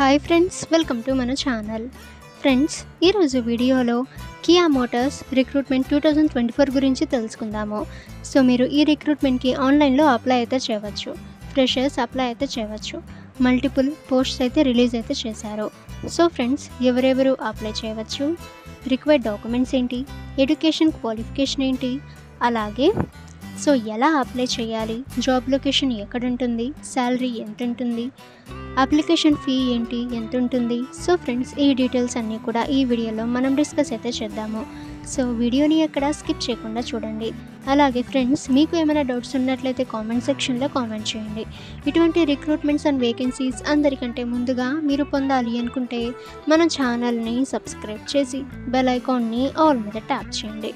Hi friends, welcome to మన channel. Friends, ఈరోజు వీడియోలో కియా మోటార్స్ రిక్రూట్మెంట్ 2024 గురించి తెలుసుకుందాము. సో మీరు ఈ రిక్రూట్మెంట్కి ఆన్లైన్లో అప్లై అయితే చేయవచ్చు. ఫ్రెషర్స్ అప్లై అయితే చేయవచ్చు. మల్టిపుల్ పోస్ట్స్ అయితే రిలీజ్ అయితే చేశారు. సో ఫ్రెండ్స్, ఎవరెవరు అప్లై చేయవచ్చు, రిక్వైర్డ్ డాక్యుమెంట్స్ ఏంటి, ఎడ్యుకేషన్ క్వాలిఫికేషన్ ఏంటి, అలాగే సో ఎలా అప్లై చేయాలి, జాబ్ లొకేషన్ ఎక్కడ ఉంటుంది, శాలరీ ఎంత ఉంటుంది, అప్లికేషన్ ఫీ ఏంటి, ఎంత ఉంటుంది. సో ఫ్రెండ్స్, ఈ డీటెయిల్స్ అన్నీ కూడా ఈ వీడియోలో మనం డిస్కస్ అయితే చేద్దాము. సో వీడియోని ఎక్కడ స్కిప్ చేయకుండా చూడండి. అలాగే ఫ్రెండ్స్, మీకు ఏమైనా డౌట్స్ ఉన్నట్లయితే కామెంట్ సెక్షన్లో కామెంట్ చేయండి. ఇటువంటి రిక్రూట్మెంట్స్ అండ్ వేకెన్సీస్ అందరికంటే ముందుగా మీరు పొందాలి అనుకుంటే మన ఛానల్ని సబ్స్క్రైబ్ చేసి బెల్ ఐకాన్ని ఆల్ మీద ట్యాప్ చేయండి.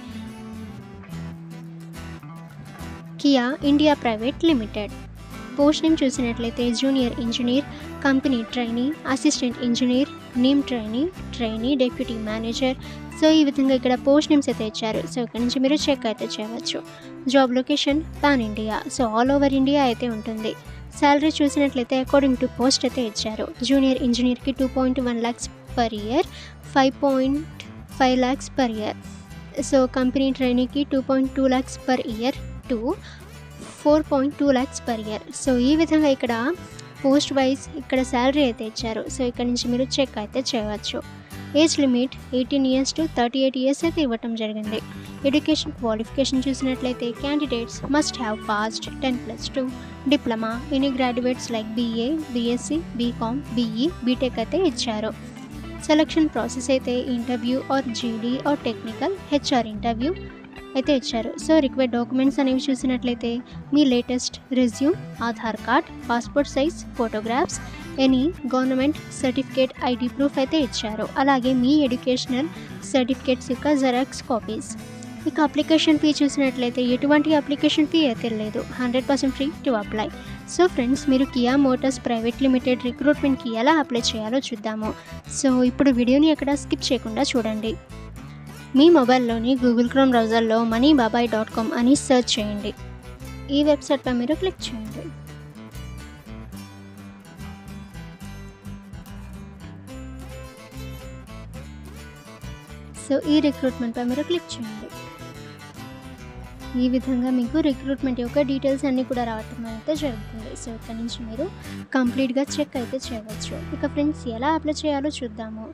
Kia India private limited post name చూసినట్లయితే junior engineer, company trainee, assistant engineer, name trainee, deputy manager. So ఈ విధంగా ఇక్కడ పోస్ట్ నేమ్స్ అయితే ఇచ్చారు. సో ఇక్కడ నుంచి మీరు చెక్ అయితే చేయవచ్చు. Job location pan India, so all over India అయితే ఉంటుంది. శాలరీ చూసినట్లయితే అకార్డింగ్ టు పోస్ట్ అయితే ఇచ్చారు. జూనియర్ ఇంజనీర్కి 2.1 lakhs per year, 5.5 lakhs per year. So company ట్రైనీకి 2.2 lakhs per year to 4.2 lakhs per year. So ఈ విధంగా ఇక్కడ పోస్ట్ వైజ్ ఇక్కడ శాలరీ అయితే ఇచ్చారు. సో ఇక్కడ నుంచి మీరు చెక్ అయితే చేయవచ్చు. Age limit 18 years to 38 years అయితే ఇవ్వటం జరిగింది. ఎడ్యుకేషన్ క్వాలిఫికేషన్ చూసినట్లయితే candidates must have passed 10+2 diploma, any graduates like BA, BSc, BCom, BE, BTech అయితే ఇచ్చారు. సెలక్షన్ ప్రాసెస్ అయితే interview or GD or technical HR interview అయితే ఇచ్చారు. సో రిక్వైర్డ్ డాక్యుమెంట్స్ అనేవి చూసినట్లయితే మీ latest resume, Aadhaar card, passport size photographs, any government certificate, ID proof అయితే ఇచ్చారు. అలాగే మీ ఎడ్యుకేషనల్ సర్టిఫికేట్స్ యొక్క జెరాక్స్ కాపీస్. ఇక అప్లికేషన్ ఫీ చూసినట్లయితే ఎటువంటి అప్లికేషన్ ఫీ అయితే లేదు, 100% free to apply. So friends, మీరు కియా మోటార్స్ ప్రైవేట్ లిమిటెడ్ రిక్రూట్మెంట్కి ఎలా అప్లై చేయాలో చూద్దాము. సో ఇప్పుడు వీడియోని ఎక్కడ స్కిప్ చేయకుండా చూడండి. మీ మొబైల్లోని గూగుల్ క్రోమ్ బ్రౌజర్లో moneybabai.com అని సెర్చ్ చేయండి. ఈ వెబ్సైట్పై మీరు క్లిక్ చేయండి. సో ఈ రిక్రూట్మెంట్పై మీరు క్లిక్ చేయండి. ఈ విధంగా మీకు రిక్రూట్మెంట్ యొక్క డీటెయిల్స్ అన్నీ కూడా రావటం అయితే జరుగుతుంది. సో ఇక్కడ నుంచి మీరు కంప్లీట్గా చెక్ అయితే చేయవచ్చు. ఇక ఫ్రెండ్స్, ఎలా అప్లై చేయాలో చూద్దాము.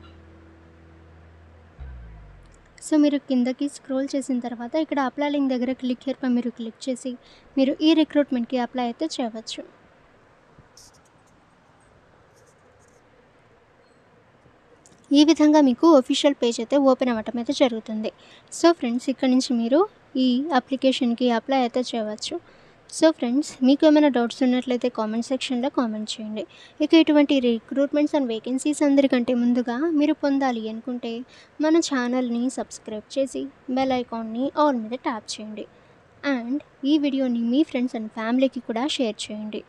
సో మీరు కిందకి స్క్రోల్ చేసిన తర్వాత ఇక్కడ అప్లై లింక్ దగ్గర క్లిక్ హియర్పై మీరు క్లిక్ చేసి మీరు ఈ రిక్రూట్మెంట్కి అప్లై అయితే చేయవచ్చు. ఈ విధంగా మీకు ఒఫీషియల్ పేజ్ అయితే ఓపెన్ అవ్వటం అయితే జరుగుతుంది. సో ఫ్రెండ్స్, ఇక్కడ నుంచి మీరు ఈ అప్లికేషన్కి అప్లై అయితే చేయవచ్చు. సో ఫ్రెండ్స్, మీకు ఏమైనా డౌట్స్ ఉన్నట్లయితే కామెంట్ సెక్షన్లో కామెంట్ చేయండి. ఇక ఇటువంటి రిక్రూట్మెంట్స్ అండ్ వేకెన్సీస్ అందరికంటే ముందుగా మీరు పొందాలి అనుకుంటే మన ఛానల్ని సబ్స్క్రైబ్ చేసి బెల్ ఐకాన్ని ఆల్ మీద ట్యాప్ చేయండి. అండ్ ఈ వీడియోని మీ ఫ్రెండ్స్ అండ్ ఫ్యామిలీకి కూడా షేర్ చేయండి.